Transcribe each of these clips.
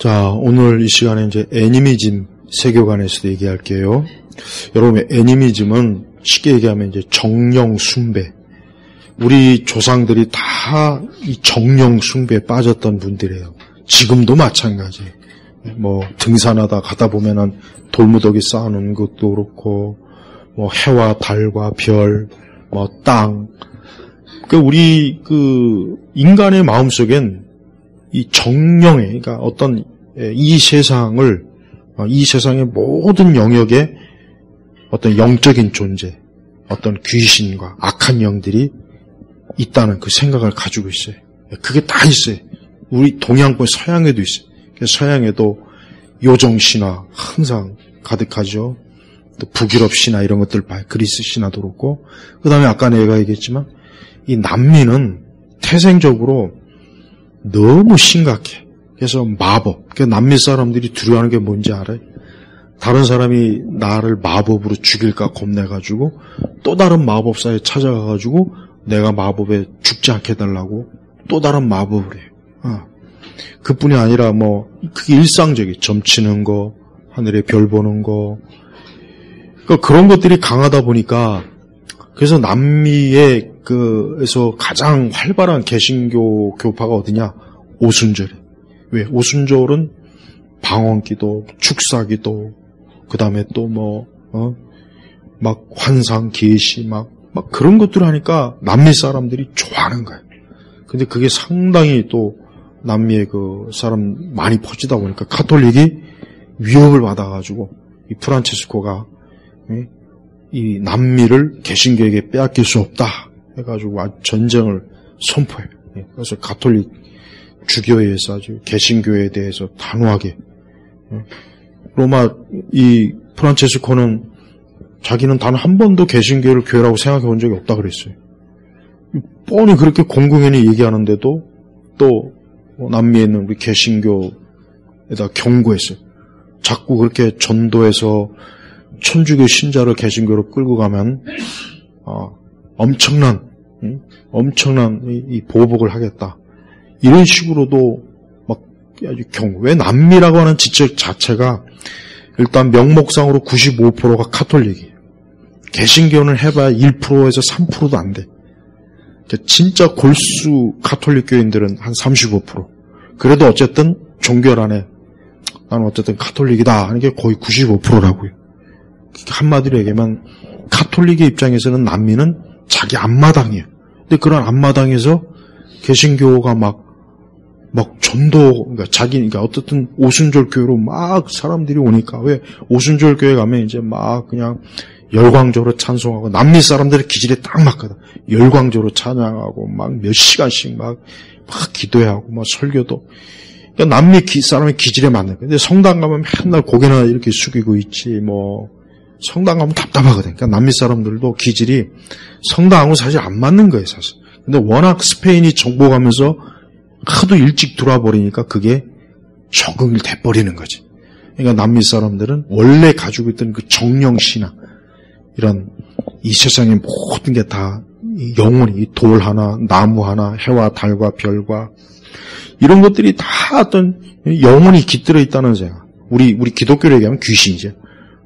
자, 오늘 이 시간에 이제 애니미즘 세계관에서도 얘기할게요. 여러분, 애니미즘은 쉽게 얘기하면 이제 정령 숭배. 우리 조상들이 다 이 정령 숭배에 빠졌던 분들이에요. 지금도 마찬가지. 뭐 등산하다 가다 보면은 돌무더기 쌓아놓은 것도 그렇고, 뭐 해와 달과 별, 뭐 땅. 그 우리 그 인간의 마음속엔 이 정령에, 그러니까 어떤 이 세상의 모든 영역에 어떤 영적인 존재, 어떤 귀신과 악한 영들이 있다는 그 생각을 가지고 있어요. 그게 다 있어요. 우리 동양권 서양에도 있어요. 서양에도 요정신화 항상 가득하죠. 또 북유럽 신화 이런 것들 봐요. 그리스 신화도 그렇고. 그 다음에 아까 내가 얘기했지만 이 남미는 태생적으로 너무 심각해. 그래서 마법. 그러니까 남미 사람들이 두려워하는 게 뭔지 알아요? 다른 사람이 나를 마법으로 죽일까 겁내가지고 또 다른 마법사에 찾아가가지고 내가 마법에 죽지 않게 해달라고 또 다른 마법을 해요. 그뿐이 아니라 뭐 그게 일상적이에요. 점치는 거, 하늘에 별 보는 거. 그러니까 그런 것들이 강하다 보니까 그래서 남미의 그에서 가장 활발한 개신교 교파가 어디냐? 오순절에. 왜? 오순절은 방언기도, 축사기도, 그 다음에 또 막 환상, 계시, 막 그런 것들을 하니까 남미 사람들이 좋아하는 거예요. 근데 그게 상당히 또 남미의 그 사람 많이 퍼지다 보니까 가톨릭이 위협을 받아가지고 이 프란체스코가 이 남미를 개신교에게 빼앗길 수 없다 해가지고 아주 전쟁을 선포해요. 그래서 가톨릭 주교회에서 아주 개신교에 대해서 단호하게 로마 이 프란체스코는 자기는 단 한 번도 개신교를 교회라고 생각해 본 적이 없다 그랬어요. 뻔히 그렇게 공공연히 얘기하는데도 또 남미에 있는 우리 개신교에다 경고했어요. 자꾸 그렇게 전도해서 천주교 신자를 개신교로 끌고 가면 엄청난 이 보복을 하겠다. 이런 식으로도 막 아주 왜 남미라고 하는 지적 자체가 일단 명목상으로 95%가 카톨릭이에요. 개신교는 해봐야 1%에서 3%도 안 돼. 진짜 골수 카톨릭 교인들은 한 35%. 그래도 어쨌든 종교 안에 나는 어쨌든 카톨릭이다 하는 게 거의 95%라고요. 한마디로 얘기하면 카톨릭의 입장에서는 남미는 자기 앞마당이에요. 근데 그런 앞마당에서 개신교가 막 전도, 그러니까 어떻든 오순절 교회로 막 사람들이 오니까, 왜 오순절 교회 가면 이제 막 그냥 열광적으로 찬송하고, 남미 사람들의 기질에 딱 맞거든. 열광적으로 찬양하고, 막 몇 시간씩 막 기도하고, 막 설교도. 그러니까 남미 사람의 기질에 맞는 거예요. 근데 성당 가면 맨날 고개나 이렇게 숙이고 있지, 성당 가면 답답하거든. 그러니까 남미 사람들도 기질이 성당하고 사실 안 맞는 거예요, 사실. 근데 워낙 스페인이 정복하면서 하도 일찍 들어와버리니까 그게 적응이 돼버리는 거지. 그러니까 남미 사람들은 원래 가지고 있던 그 정령신화, 이런 이 세상의 모든 게 다 영혼이 돌 하나, 나무 하나, 해와 달과 별과 이런 것들이 다 어떤 영혼이 깃들어 있다는 생각. 우리 기독교를 얘기하면 귀신이죠.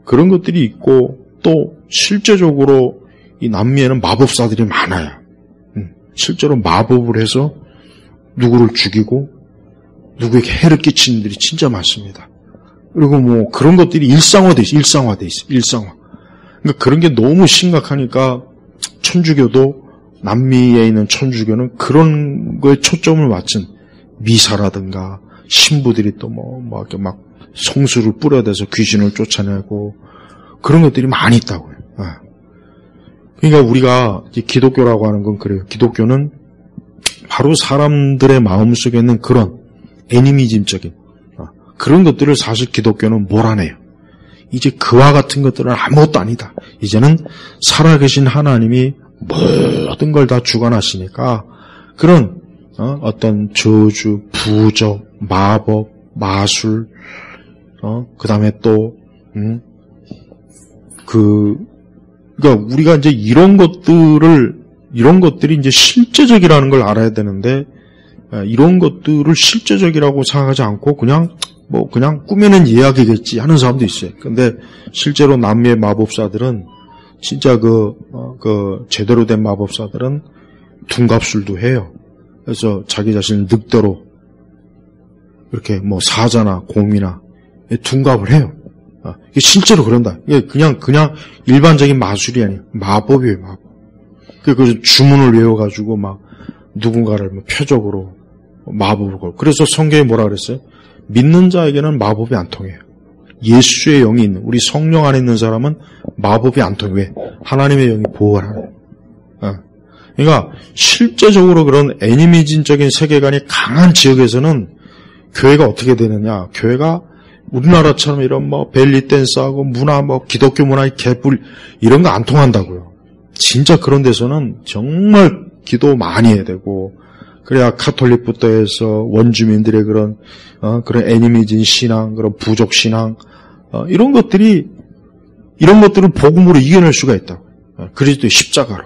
그런 것들이 있고 또 실제적으로 이 남미에는 마법사들이 많아요. 실제로 마법을 해서 누구를 죽이고 누구에게 해를 끼치는 일이 진짜 많습니다. 그리고 그런 것들이 일상화돼 있어. 일상화. 그러니까 그런 게 너무 심각하니까 천주교도 남미에 있는 천주교는 그런 거에 초점을 맞춘 미사라든가 신부들이 또 이렇게 막 성수를 뿌려대서 귀신을 쫓아내고 그런 것들이 많이 있다고요. 그러니까 우리가 기독교라고 하는 건 그래요. 기독교는 바로 사람들의 마음속에 있는 그런 애니미즘적인 그런 것들을 사실 기독교는 몰아내요. 이제 그와 같은 것들은 아무것도 아니다. 이제는 살아계신 하나님이 모든 걸 다 주관하시니까 그런 어떤 저주, 부적, 마법, 마술, 그 다음에 또 그러니까 우리가 이제 이런 것들이 이제 실제적이라는 걸 알아야 되는데 이런 것들을 실제적이라고 생각하지 않고 그냥 꾸며낸 이야기겠지 하는 사람도 있어요. 근데 실제로 남미의 마법사들은 진짜 제대로 된 마법사들은 둔갑술도 해요. 그래서 자기 자신을 늑대로 이렇게 사자나 곰이나 둔갑을 해요. 이게 실제로 그런다. 이게 그냥 일반적인 마술이 아니에요. 마법이에요, 마법. 그 주문을 외워가지고 누군가를 표적으로 마법을 걸고. 그래서 성경에 뭐라 그랬어요? 믿는 자에게는 마법이 안 통해요. 예수의 영이 있는, 우리 성령 안에 있는 사람은 마법이 안 통해요. 왜? 하나님의 영이 보호를 하는. 그러니까 실제적으로 그런 애니미즘적인 세계관이 강한 지역에서는 교회가 어떻게 되느냐? 교회가 우리나라처럼 이런 벨리 댄스하고 문화, 기독교 문화의 개뿔 이런 거 안 통한다고요. 진짜 그런 데서는 정말 기도 많이 해야 되고, 그래야 카톨릭부터 해서 원주민들의 그런 애니미즘 신앙, 그런 부족 신앙, 이런 것들을 복음으로 이겨낼 수가 있다고. 그리스도의 십자가로.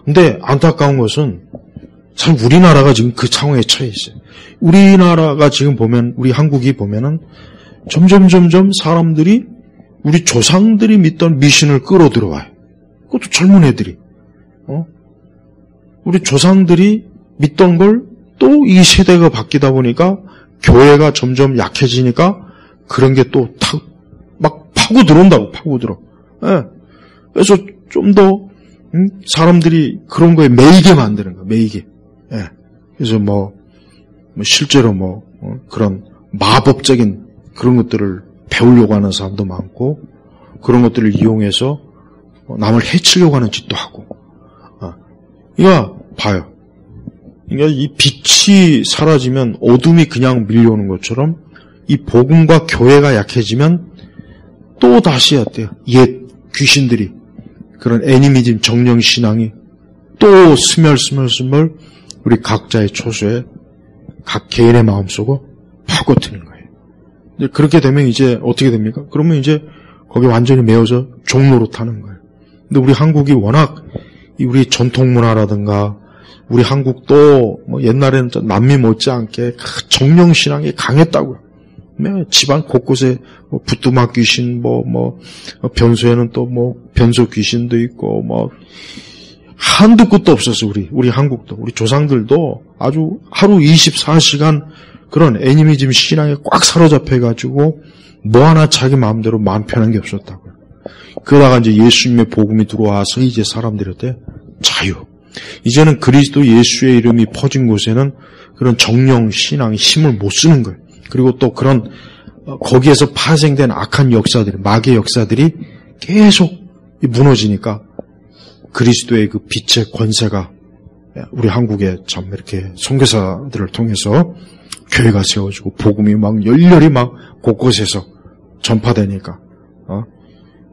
근데 안타까운 것은 참 우리나라가 지금 그 상황에 처해 있어요. 우리나라가 지금 보면, 우리 한국이 보면은 점점 사람들이 우리 조상들이 믿던 미신을 끌어들어와요. 그것도 젊은 애들이. 우리 조상들이 믿던 걸 또 이 세대가 바뀌다 보니까 교회가 점점 약해지니까 그런 게 또 파고 들어온다고, 파고들어. 예. 그래서 좀 더, 사람들이 그런 거에 매이게 만드는 거야, 매이게. 예. 그래서 실제로 그런 마법적인 그런 것들을 배우려고 하는 사람도 많고, 그런 것들을 이용해서 남을 해치려고 하는 짓도 하고. 이거 봐요. 그러니까 이 빛이 사라지면 어둠이 그냥 밀려오는 것처럼 이 복음과 교회가 약해지면 또 다시 어때요? 옛 귀신들이, 그런 애니미즘 정령 신앙이 또 스멀 우리 각자의 초소에 각 개인의 마음속으로 파고드는 거예요. 근데 그렇게 되면 이제 어떻게 됩니까? 그러면 이제 거기 완전히 매여서 종로로 타는 거예요. 근데 우리 한국이 워낙 우리 전통 문화라든가 우리 한국도 옛날에는 남미 못지않게 정령 신앙이 강했다고요. 집안 곳곳에 부뚜막 귀신, 변소에는 또 변소 귀신도 있고 한두 끝도 없었어. 우리 한국도, 우리 조상들도 아주 하루 24시간 그런 애니미즘 신앙에 꽉 사로잡혀가지고 하나 자기 마음대로 마음 편한 게 없었다고요. 그러다가 이제 예수님의 복음이 들어와서 이제 사람들한테 자유. 이제는 그리스도 예수의 이름이 퍼진 곳에는 그런 정령 신앙의 힘을 못 쓰는 거예요. 그리고 또 그런 거기에서 파생된 악한 역사들이, 마귀의 역사들이 계속 무너지니까 그리스도의 그 빛의 권세가 우리 한국에 참 이렇게 선교사들을 통해서 교회가 세워지고 복음이 열렬히 곳곳에서 전파되니까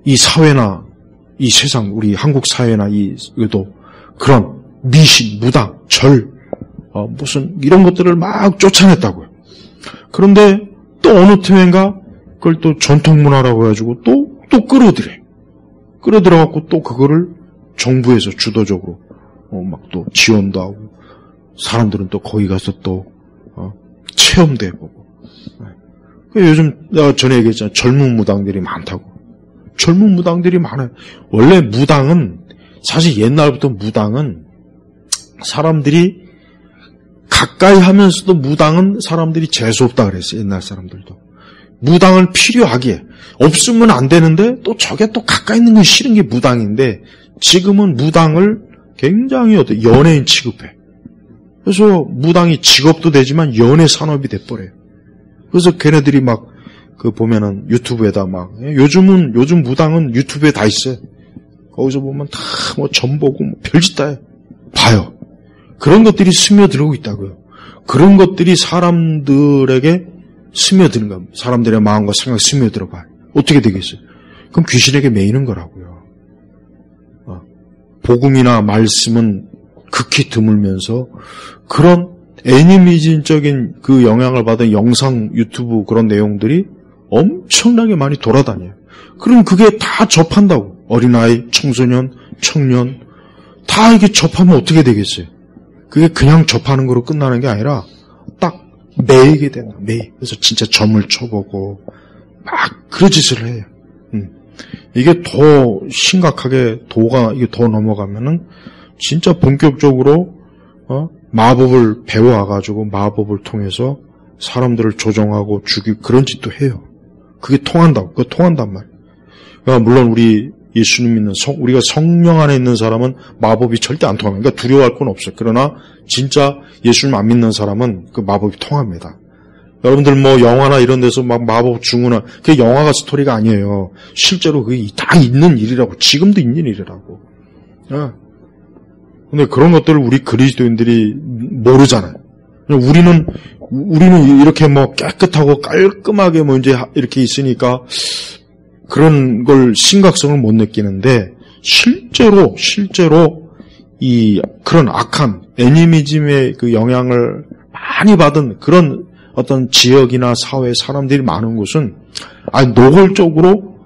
이 사회나 이 세상, 우리 한국 사회나 이도 그런 미신, 무당, 절, 무슨 이런 것들을 막 쫓아냈다고요. 그런데 또 어느 틈엔가 그걸 또 전통문화라고 해가지고 또 끌어들여갖고 또 그거를 정부에서 주도적으로 또 지원도 하고 사람들은 또 거기 가서 또 체험도 해보고. 요즘 내가 전에 얘기했잖아. 젊은 무당들이 많다고. 젊은 무당들이 많아요. 원래 무당은 사실 옛날부터 무당은 사람들이 가까이 하면서도 무당은 사람들이 재수없다 그랬어요. 옛날 사람들도. 무당을 필요하기에 없으면 안 되는데 또 저게 또 가까이 있는 건 싫은 게 무당인데 지금은 무당을 굉장히 연예인 취급해. 그래서 무당이 직업도 되지만 연예 산업이 돼버려요. 그래서 걔네들이 보면은 유튜브에다 요즘 무당은 유튜브에 다 있어요. 거기서 보면 다 점 보고 별짓 다 해. 봐요. 그런 것들이 스며들고 있다고요. 그런 것들이 사람들에게 스며드는 겁니다. 사람들의 마음과 생각이 스며들어 봐요. 어떻게 되겠어요? 그럼 귀신에게 매이는 거라고요. 복음이나 말씀은 극히 드물면서 그런 애니미즘적인 그 영향을 받은 영상 유튜브 그런 내용들이 엄청나게 많이 돌아다녀요. 그럼 그게 다 접한다고. 어린아이, 청소년, 청년 다 이게 접하면 어떻게 되겠어요? 그게 그냥 접하는 거로 끝나는 게 아니라 매이게 된다. 그래서 진짜 점을 쳐보고 막 그런 짓을 해요. 이게 더 심각하게 이게 더 넘어가면은 진짜 본격적으로 마법을 배워와가지고 마법을 통해서 사람들을 조종하고 죽이고 그런 짓도 해요. 그게 통한다고. 그거 통한단 말이에요. 그러니까 물론 우리 예수님 믿는 우리가 성령 안에 있는 사람은 마법이 절대 안 통합니다. 그러니까 두려워할 건 없어요. 그러나 진짜 예수님 안 믿는 사람은 그 마법이 통합니다. 여러분들 뭐 영화나 이런 데서 막 마법 증후나 그게 영화가 스토리가 아니에요. 실제로 그게 다 있는 일이라고. 지금도 있는 일이라고. 근데 그런 것들을 우리 그리스도인들이 모르잖아요. 우리는 이렇게 뭐 깨끗하고 깔끔하게 뭐 이제 이렇게 있으니까 그런 걸 심각성을 못 느끼는데 실제로 이 그런 악한 애니미즘의 그 영향을 많이 받은 그런 어떤 지역이나 사회 사람들이 많은 곳은 노골적으로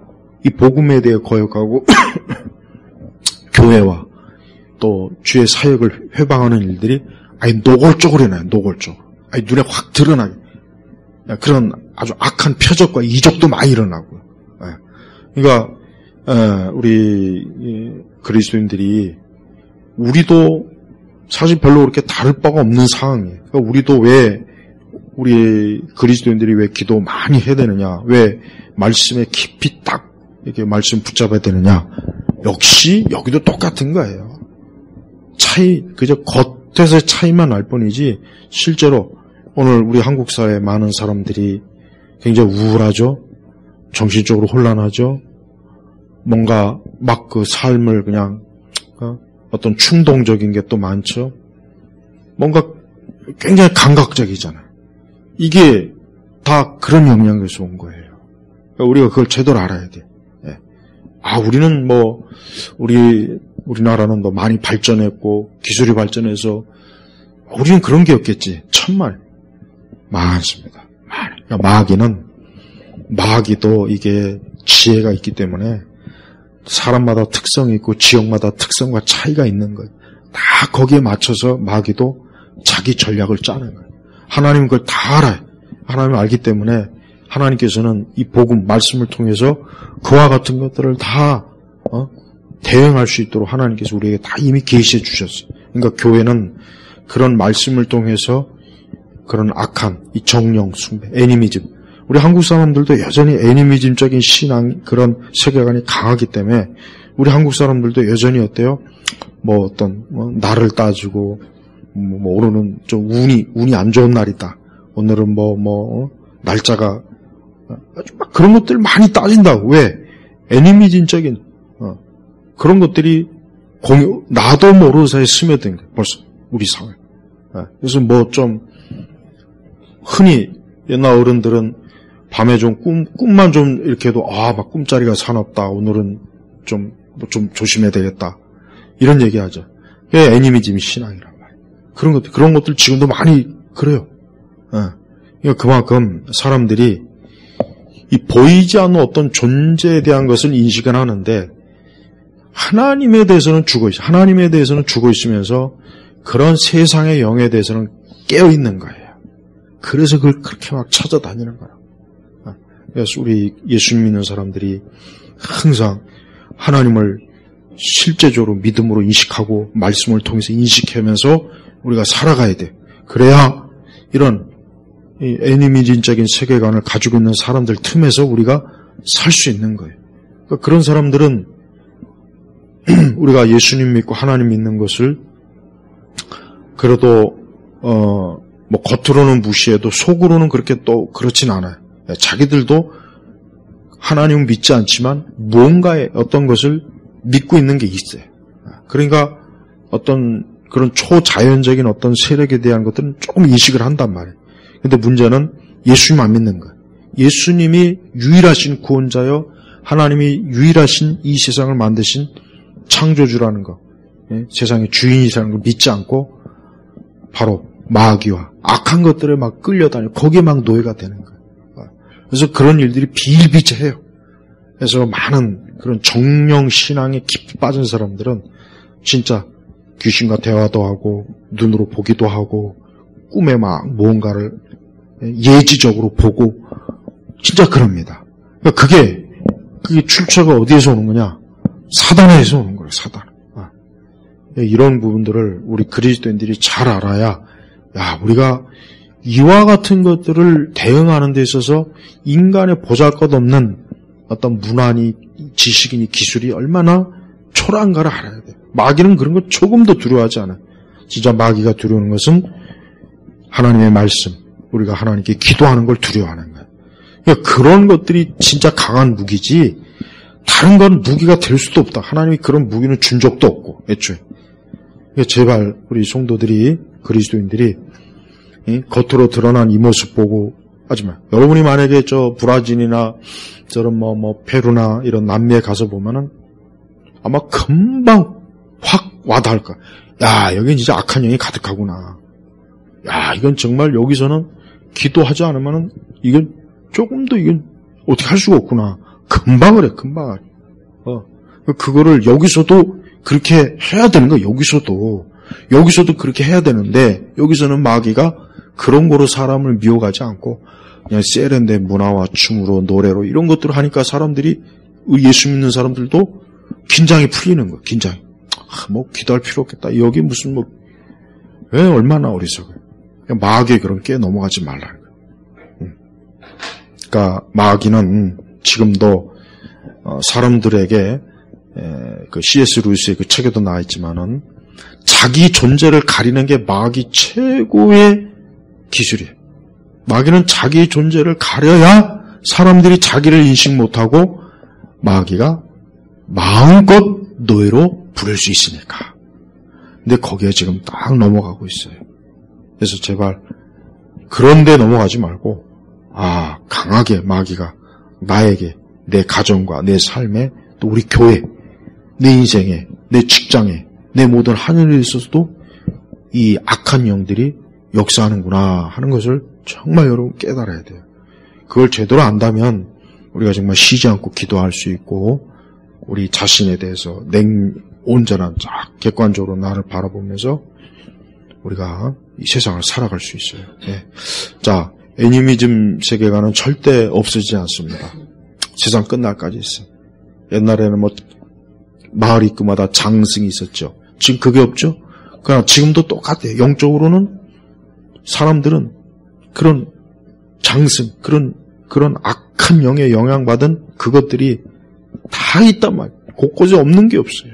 이 복음에 대해 거역하고 교회와 또 주의 사역을 회방하는 일들이 노골적으로 해놔요. 노골적으로. 눈에 확 드러나게. 그런 아주 악한 표적과 이적도 많이 일어나고요. 그러니까 우리 그리스도인들이 우리도 사실 별로 그렇게 다를 바가 없는 상황이에요. 그러니까 우리도 우리 그리스도인들이 왜 기도 많이 해야 되느냐? 왜 말씀에 깊이 딱 이렇게 말씀 붙잡아야 되느냐? 역시 여기도 똑같은 거예요. 그저 겉에서의 차이만 날 뿐이지 실제로 오늘 우리 한국 사회의 많은 사람들이 굉장히 우울하죠. 정신적으로 혼란하죠. 뭔가 막 그 삶을 그냥 어떤 충동적인 게 또 많죠. 뭔가 굉장히 감각적이잖아요. 이게 다 그런 영향에서 온 거예요. 그러니까 우리가 그걸 제대로 알아야 돼. 우리는 뭐 우리나라는 더 많이 발전했고 기술이 발전해서 우리는 그런 게 없겠지. 천만 많습니다. 그러니까 마귀도 이게 지혜가 있기 때문에 사람마다 특성이 있고 지역마다 특성과 차이가 있는 거예요. 다 거기에 맞춰서 마귀도 자기 전략을 짜는 거예요. 하나님은 그걸 다 알아요. 하나님은 알기 때문에 하나님께서는 이 복음 말씀을 통해서 그와 같은 것들을 다 대응할 수 있도록 하나님께서 우리에게 다 이미 계시해 주셨어요. 그러니까 교회는 그런 말씀을 통해서 그런 악한 이 정령 숭배, 애니미즘, 우리 한국 사람들도 여전히 애니미즘적인 신앙 그런 세계관이 강하기 때문에 우리 한국 사람들도 여전히 어때요? 뭐 어떤 날을 따지고 오늘은 좀 운이 안 좋은 날이다. 오늘은 날짜가 막 그런 것들 많이 따진다고. 왜? 애니미즘적인 그런 것들이 나도 모르는 사이에 스며든 거예요. 벌써 우리 사회. 그래서 좀 흔히 옛날 어른들은 밤에 좀 꿈만 좀 이렇게 해도 막 꿈자리가 사납다. 오늘은 좀 조심해야 되겠다. 이런 얘기하죠. 그게 애니미즘 신앙이란 말이에요. 그런 것들 지금도 많이 그래요. 그러니까 그만큼 사람들이 이 보이지 않는 어떤 존재에 대한 것을 인식은 하는데 하나님에 대해서는 죽어있어요. 하나님에 대해서는 죽어있으면서 그런 세상의 영에 대해서는 깨어있는 거예요. 그래서 그걸 그렇게 막 찾아다니는 거예요. 그래서 우리 예수님 믿는 사람들이 항상 하나님을 실제적으로 믿음으로 인식하고 말씀을 통해서 인식하면서 우리가 살아가야 돼. 그래야 이런 애니미즘적인 세계관을 가지고 있는 사람들 틈에서 우리가 살 수 있는 거예요. 그러니까 그런 사람들은 우리가 예수님 믿고 하나님 믿는 것을 그래도 겉으로는 무시해도 속으로는 그렇게 또 그렇진 않아요. 자기들도 하나님은 믿지 않지만 무언가의 어떤 것을 믿고 있는 게 있어요. 그러니까 어떤 그런 초자연적인 어떤 세력에 대한 것들은 조금 인식을 한단 말이에요. 근데 문제는 예수님 안 믿는 거예요. 예수님이 유일하신 구원자여 하나님이 유일하신 이 세상을 만드신 창조주라는 거, 세상의 주인이라는 걸 믿지 않고 바로 마귀와 악한 것들에 막 끌려다니고 거기에 막 노예가 되는 거예요. 그래서 그런 일들이 비일비재해요. 그래서 많은 그런 정령 신앙에 깊이 빠진 사람들은 진짜 귀신과 대화도 하고 눈으로 보기도 하고 꿈에 막 무언가를 예지적으로 보고 진짜 그럽니다. 그러니까 그게 출처가 어디에서 오는 거냐? 사단에서 오는 거예요. 사단. 이런 부분들을 우리 그리스도인들이 잘 알아야 우리가 이와 같은 것들을 대응하는 데 있어서 인간의 보잘것없는 어떤 문화니 지식이니 기술이 얼마나 초라한가를 알아야 돼요. 마귀는 그런 거 조금도 두려워하지 않아요. 진짜 마귀가 두려워하는 것은 하나님의 말씀, 우리가 하나님께 기도하는 걸 두려워하는 거예요. 그러니까 그런 것들이 진짜 강한 무기지 다른 건 무기가 될 수도 없다. 하나님이 그런 무기는 준 적도 없고 애초에. 그러니까 제발 우리 성도들이 그리스도인들이 겉으로 드러난 이 모습 보고 하지만 여러분이 만약에 저 브라질이나 저런 페루나 이런 남미에 가서 보면은 아마 금방 확 와닿을 거야. 여긴 진짜 악한 영이 가득하구나. 이건 정말 여기서는 기도하지 않으면은 이건 조금도 이건 어떻게 할 수가 없구나. 금방 그래, 금방. 그거를 여기서도 그렇게 해야 되는 거야. 여기서도 그렇게 해야 되는데 여기서는 마귀가 그런 거로 사람을 미워가지 않고 그냥 세련된 문화와 춤으로 노래로 이런 것들을 하니까 사람들이 예수 믿는 사람들도 긴장이 풀리는 거야. 긴장이. 기도할 필요 없겠다. 여기 무슨 왜 얼마나 어리석어요. 마귀의 그런 깨 넘어가지 말라는 거예요. 그러니까 마귀는 지금도 사람들에게 그 C.S. 루이스의 그 책에도 나와 있지만은 자기 존재를 가리는 게 마귀 최고의 기술이에요. 마귀는 자기 존재를 가려야 사람들이 자기를 인식 못하고 마귀가 마음껏 노예로 부릴 수 있으니까. 근데 거기에 지금 딱 넘어가고 있어요. 그래서 제발 그런 데 넘어가지 말고 강하게 마귀가 나에게 내 가정과 내 삶에 또 우리 교회 내 인생에 내 직장에 내 모든 하늘에 있어서도 이 악한 영들이 역사하는구나 하는 것을 정말 여러분 깨달아야 돼요. 그걸 제대로 안다면 우리가 정말 쉬지 않고 기도할 수 있고 우리 자신에 대해서 온전한 객관적으로 나를 바라보면서 우리가 이 세상을 살아갈 수 있어요. 자, 애니미즘 세계관은 절대 없어지지 않습니다. 세상 끝날까지 있어요. 옛날에는 마을 입구마다 장승이 있었죠. 지금 그게 없죠? 그러나 지금도 똑같아요. 영적으로는 사람들은 그런 장승, 그런 악한 영에 영향받은 그것들이 다 있단 말이에요. 곳곳에 없는 게 없어요.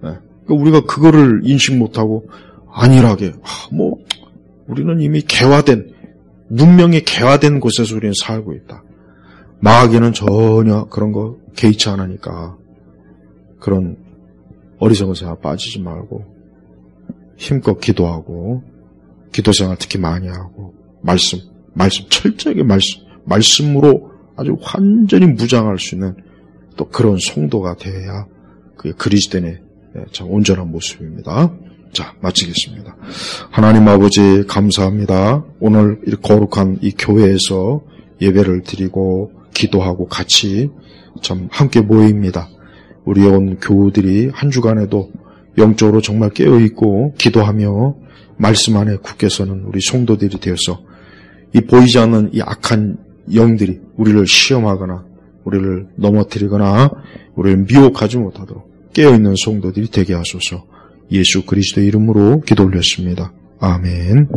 그러니까 우리가 그거를 인식 못하고 안일하게 우리는 이미 문명이 개화된 곳에서 우리는 살고 있다. 마귀는 전혀 그런 거 개의치 않으니까 그런 어리석은 생각 빠지지 말고 힘껏 기도하고 기도생활 특히 많이 하고 말씀 철저하게 말씀으로 아주 완전히 무장할 수 있는 또 그런 성도가 되어야 그게 그리스도인의 참 온전한 모습입니다. 자, 마치겠습니다. 하나님 아버지 감사합니다. 오늘 이 거룩한 이 교회에서 예배를 드리고 기도하고 같이 참 함께 모입니다. 우리 온 교우들이 한 주간에도 영적으로 정말 깨어있고 기도하며 말씀 안에 굳게 서는 우리 성도들이 되어서 이 보이지 않는 이 악한 영들이 우리를 시험하거나 우리를 넘어뜨리거나 우리를 미혹하지 못하도록 깨어있는 성도들이 되게 하소서. 예수 그리스도의 이름으로 기도 올렸습니다. 아멘.